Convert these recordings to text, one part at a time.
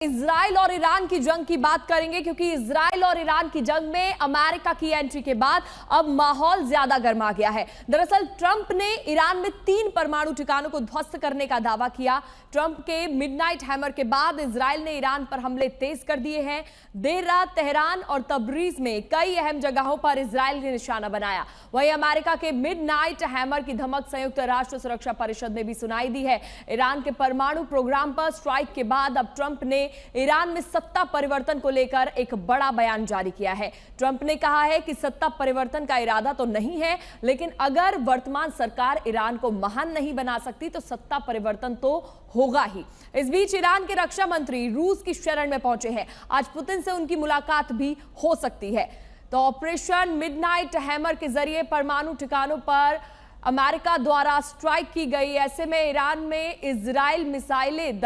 Israel और Iran की जंग की बात करेंगे क्योंकि इजराइल और ईरान की जंग में अमेरिका की एंट्री के बाद अब माहौल ज्यादा गर्मा गया है। दरअसल ट्रंप ने ईरान में 3 परमाणु ठिकानों को ध्वस्त करने का दावा किया। ट्रंप के मिडनाइट हैमर के बाद इजराइल ने ईरान पर हमले तेज कर दिए हैं। देर रात तेहरान और तबरीज में कई अहम जगहों पर इजराइल ने निशाना बनाया। वहीं अमेरिका के मिडनाइट हैमर की धमक संयुक्त राष्ट्र सुरक्षा परिषद में भी सुनाई दी है। ईरान के परमाणु प्रोग्राम पर स्ट्राइक के बाद अब ट्रंप ने ईरान में सत्ता परिवर्तन को लेकर एक बड़ा बयान जारी किया है। ट्रंप ने कहा है कि सत्ता परिवर्तन का इरादा तो नहीं है, लेकिन अगर वर्तमान सरकार ईरान को महान नहीं बना सकती तो सत्ता परिवर्तन तो होगा ही। इस बीच ईरान के रक्षा मंत्री रूस की शरण में पहुंचे हैं। आज पुतिन से उनकी मुलाकात भी हो सकती है। तो ऑपरेशन मिडनाइट हैमर के जरिए परमाणु ठिकानों पर अमेरिका द्वारा स्ट्राइक की गई। ऐसे में ईरान में इजराइल मिसाइलें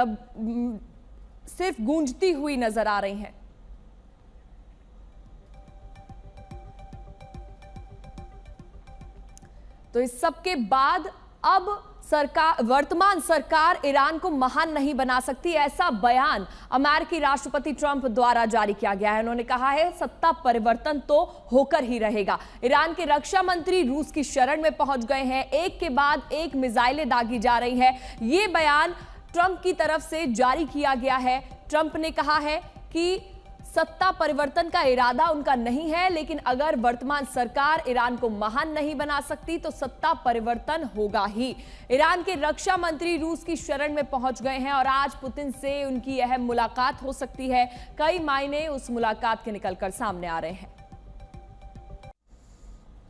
सिर्फ गूंजती हुई नजर आ रही हैं। तो इस सब के बाद अब वर्तमान सरकार ईरान को महान नहीं बना सकती, ऐसा बयान अमेरिकी राष्ट्रपति ट्रंप द्वारा जारी किया गया है। उन्होंने कहा है सत्ता परिवर्तन तो होकर ही रहेगा। ईरान के रक्षा मंत्री रूस की शरण में पहुंच गए हैं। एक के बाद एक मिसाइलें दागी जा रही है। यह बयान ट्रंप की तरफ से जारी किया गया है। ट्रंप ने कहा है कि सत्ता परिवर्तन का इरादा उनका नहीं है, लेकिन अगर वर्तमान सरकार ईरान को महान नहीं बना सकती तो सत्ता परिवर्तन होगा ही। ईरान के रक्षा मंत्री रूस की शरण में पहुंच गए हैं और आज पुतिन से उनकी अहम मुलाकात हो सकती है। कई मायने उस मुलाकात के निकलकर सामने आ रहे हैं।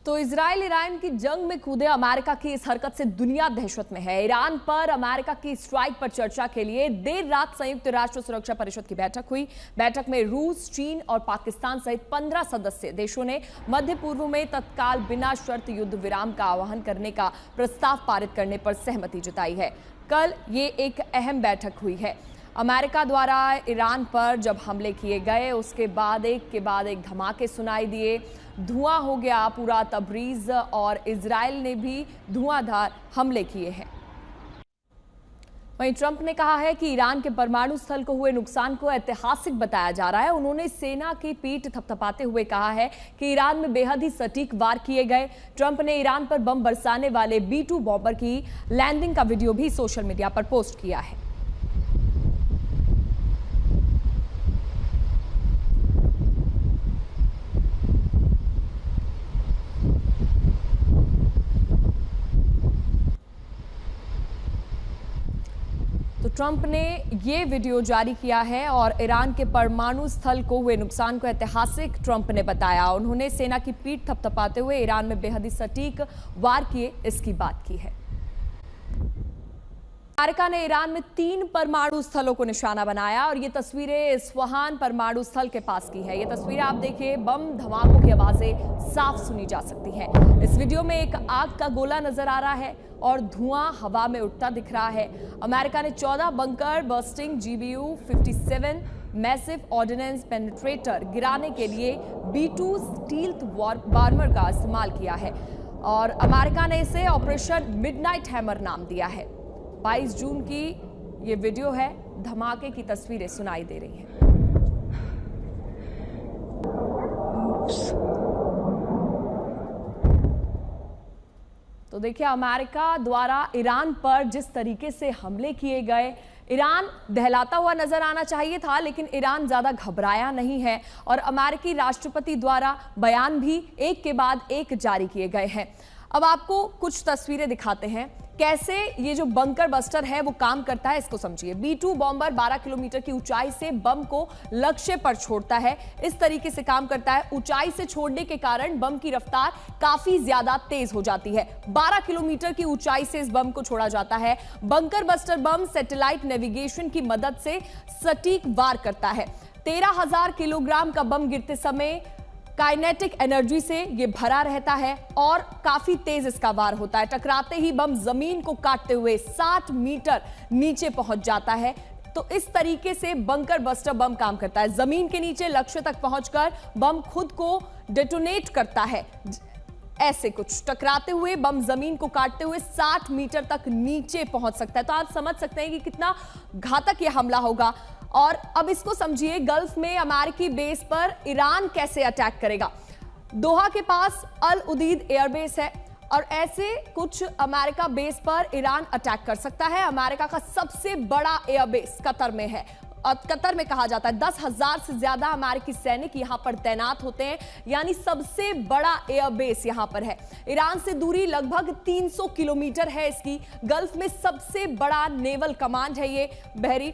तो इजराइल ईरान की जंग में कूदे अमेरिका की इस हरकत से दुनिया दहशत में है। ईरान पर अमेरिका की स्ट्राइक पर चर्चा के लिए देर रात संयुक्त राष्ट्र सुरक्षा परिषद की बैठक हुई। बैठक में रूस, चीन और पाकिस्तान सहित 15 सदस्य देशों ने मध्य पूर्व में तत्काल बिना शर्त युद्ध विराम का आह्वान करने का प्रस्ताव पारित करने पर सहमति जताई है। कल ये एक अहम बैठक हुई है। अमेरिका द्वारा ईरान पर जब हमले किए गए उसके बाद एक के बाद एक धमाके सुनाई दिए। धुआं हो गया पूरा तबरीज और इजराइल ने भी धुआंधार हमले किए हैं। वहीं ट्रंप ने कहा है कि ईरान के परमाणु स्थल को हुए नुकसान को ऐतिहासिक बताया जा रहा है। उन्होंने सेना की पीठ थपथपाते हुए कहा है कि ईरान में बेहद ही सटीक वार किए गए। ट्रंप ने ईरान पर बम बरसाने वाले B-2 बॉम्बर की लैंडिंग का वीडियो भी सोशल मीडिया पर पोस्ट किया है। तो ट्रंप ने ये वीडियो जारी किया है और ईरान के परमाणु स्थल को हुए नुकसान को ऐतिहासिक ट्रंप ने बताया। उन्होंने सेना की पीठ थपथपाते हुए ईरान में बेहद ही सटीक वार किए इसकी बात की है। अमेरिका ने ईरान में 3 परमाणु स्थलों को निशाना बनाया और ये तस्वीरें इस्फहान परमाणु स्थल के पास की है। ये तस्वीरें आप देखिए, बम धमाकों की आवाजें साफ सुनी जा सकती हैं। इस वीडियो में एक आग का गोला नजर आ रहा है और धुआं हवा में उठता दिख रहा है। अमेरिका ने 14 bunker busting GBU-57 massive ordnance penetrator गिराने के लिए B-2 स्टील्थ बॉम्बर का इस्तेमाल किया है और अमेरिका ने इसे ऑपरेशन मिडनाइट हैमर नाम दिया है। 22 जून की ये वीडियो है। धमाके की तस्वीरें सुनाई दे रही हैं। तो देखिए, अमेरिका द्वारा ईरान पर जिस तरीके से हमले किए गए, ईरान दहलाता हुआ नजर आना चाहिए था, लेकिन ईरान ज्यादा घबराया नहीं है और अमेरिकी राष्ट्रपति द्वारा बयान भी एक के बाद एक जारी किए गए हैं। अब आपको कुछ तस्वीरें दिखाते हैं कैसे ये जो बंकर बस्टर है वो काम करता है, इसको समझिए। B-2 बॉम्बर 12 किलोमीटर की ऊंचाई से बम को लक्ष्य पर छोड़ता है। इस तरीके से काम करता है। ऊंचाई से छोड़ने के कारण बम की रफ्तार काफी ज्यादा तेज हो जाती है। 12 किलोमीटर की ऊंचाई से इस बम को छोड़ा जाता है। Bunker buster bomb satellite navigation की मदद से सटीक वार करता है। 13,000 किलोग्राम का बम गिरते समय काइनेटिक एनर्जी से यह भरा रहता है और काफी तेज इसका वार होता है। टकराते ही बम जमीन को काटते हुए 60 मीटर नीचे पहुंच जाता है। तो इस तरीके से बंकर बस्टर बम काम करता है। जमीन के नीचे लक्ष्य तक पहुंचकर बम खुद को डेटोनेट करता है। ऐसे कुछ टकराते हुए बम जमीन को काटते हुए 60 मीटर तक नीचे पहुंच सकता है। तो आप समझ सकते हैं कि कितना घातक यह हमला होगा। और अब इसको समझिए, गल्फ में अमेरिकी बेस पर ईरान कैसे अटैक करेगा। दोहा के पास अल उदीद एयरबेस है और ऐसे कुछ अमेरिका बेस पर ईरान अटैक कर सकता है। अमेरिका का सबसे बड़ा एयरबेस कतर में है और कतर में कहा जाता है 10,000 से ज्यादा अमेरिकी सैनिक यहां पर तैनात होते हैं, यानी सबसे बड़ा एयरबेस यहां पर है। ईरान से दूरी लगभग 300 किलोमीटर है इसकी। गल्फ में सबसे बड़ा नेवल कमांड है ये बहरीन,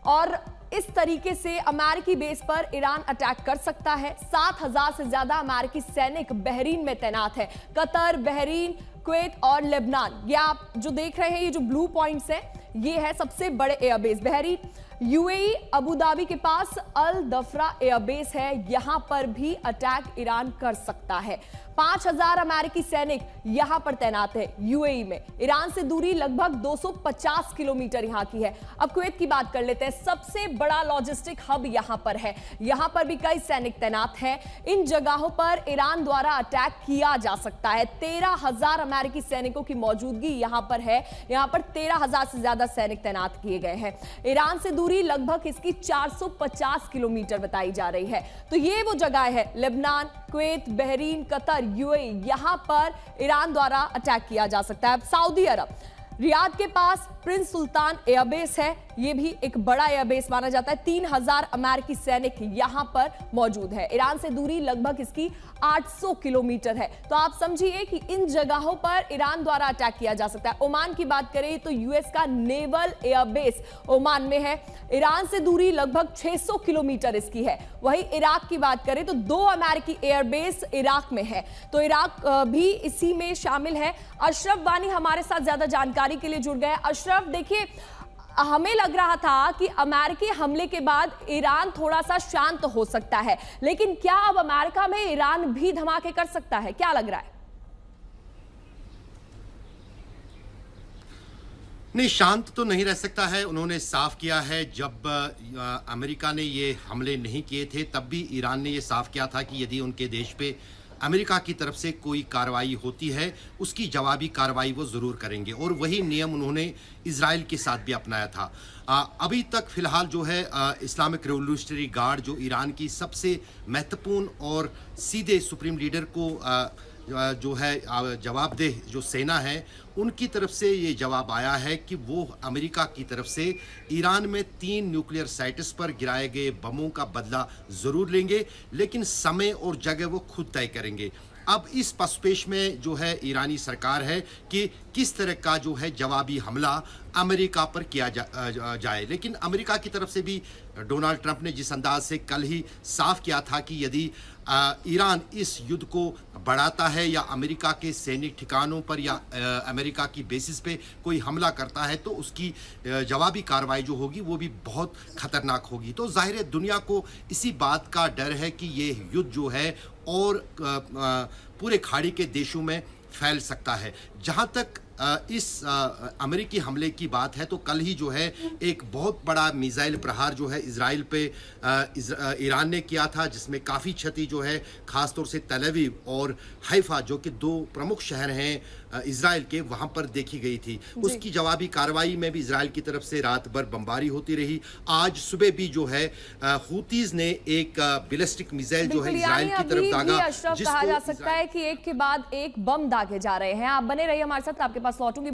और इस तरीके से अमेरिकी बेस पर ईरान अटैक कर सकता है। 7,000 से ज्यादा अमेरिकी सैनिक बहरीन में तैनात है। कतर, बहरीन, कुवैत और लेबनान, ये आप जो देख रहे हैं, ये जो ब्लू पॉइंट्स हैं, ये है सबसे बड़े airbase. Bahrain, UAE, Abu Dhabi के पास अल दफरा एयरबेस है, यहां पर भी अटैक ईरान कर सकता है। 5,000 अमेरिकी सैनिक यहां पर तैनात है यूएई में। ईरान से दूरी लगभग 250 किलोमीटर यहां की है। अब कुवैत की बात कर लेते हैं, सबसे बड़ा लॉजिस्टिक हब यहां पर है, यहां पर भी कई सैनिक तैनात हैं। इन जगहों पर ईरान द्वारा अटैक किया जा सकता है। 13,000 अमेरिकी सैनिकों की मौजूदगी यहां पर है। यहां पर 13,000 से ज्यादा सैनिक तैनात किए गए हैं। ईरान से दूरी लगभग इसकी 450 किलोमीटर बताई जा रही है। तो ये वो जगह है, Lebanon, Kuwait, Bahrain, Qatar, UAE, यहां पर ईरान द्वारा अटैक किया जा सकता है। सऊदी अरब, रियाद के पास प्रिंस सुल्तान एयरबेस है, यह भी एक बड़ा एयरबेस माना जाता है। 3,000 अमेरिकी सैनिक यहां पर मौजूद है। ईरान से दूरी लगभग इसकी 800 किलोमीटर है। तो आप समझिए कि इन जगहों पर ईरान द्वारा अटैक किया जा सकता है। ओमान की बात करें तो यूएस का नेवल एयरबेस ओमान में है। ईरान से दूरी लगभग 600 किलोमीटर इसकी है। वहीं इराक की बात करें तो 2 अमेरिकी एयरबेस इराक में है, तो इराक भी इसी में शामिल है। अशरफ वानी हमारे साथ ज्यादा जानकारी के लिए जुड़ गए। अशरफ, देखिए, हमें लग रहा था कि अमेरिकी हमले के बाद ईरान थोड़ा सा शांत हो सकता है, लेकिन क्या अब अमेरिका में ईरान भी धमाके कर सकता है? क्या लग रहा है? नहीं, शांत तो नहीं रह सकता है। उन्होंने साफ किया है, जब अमेरिका ने ये हमले नहीं किए थे तब भी ईरान ने ये साफ किया था कि यदि उनके देश पे अमेरिका की तरफ से कोई कार्रवाई होती है, उसकी जवाबी कार्रवाई वो ज़रूर करेंगे, और वही नियम उन्होंने इजराइल के साथ भी अपनाया था। अभी तक फ़िलहाल जो है इस्लामिक रेवोल्यूशनरी गार्ड, जो ईरान की सबसे महत्वपूर्ण और सीधे सुप्रीम लीडर को जो है जवाबदेह जो सेना है, उनकी तरफ से ये जवाब आया है कि वो अमेरिका की तरफ से ईरान में 3 न्यूक्लियर साइट्स पर गिराए गए बमों का बदला ज़रूर लेंगे, लेकिन समय और जगह वो खुद तय करेंगे। अब इस पसपेश में जो है ईरानी सरकार है कि किस तरह का जो है जवाबी हमला अमेरिका पर किया जाए। लेकिन अमेरिका की तरफ से भी डोनाल्ड ट्रंप ने जिस अंदाज से कल ही साफ किया था कि यदि ईरान इस युद्ध को बढ़ाता है या अमेरिका के सैनिक ठिकानों पर या अमेरिका की बेसिस पे कोई हमला करता है, तो उसकी जवाबी कार्रवाई जो होगी वो भी बहुत खतरनाक होगी। तो जाहिर है दुनिया को इसी बात का डर है कि ये युद्ध जो है और पूरे खाड़ी के देशों में फैल सकता है। जहाँ तक इस अमेरिकी हमले की बात है, तो कल ही जो है एक बहुत बड़ा मिसाइल प्रहार जो है इजराइल पे ईरान ने किया था, जिसमें काफ़ी क्षति जो है ख़ासतौर से तल अवीव और हैफा, जो कि 2 प्रमुख शहर हैं इजराइल के, वहाँ पर देखी गई थी। उसकी जवाबी कार्रवाई में भी इजराइल की तरफ से रात भर बमबारी होती रही। आज सुबह भी जो है हूतीज ने एक बैलिस्टिक मिसाइल जो है इजराइल की तरफ दागा। कहा जा सकता है कि एक के बाद एक बम दागे जा रहे हैं। आप बने रहिए हमारे साथ, आपके पास लौटूंगी।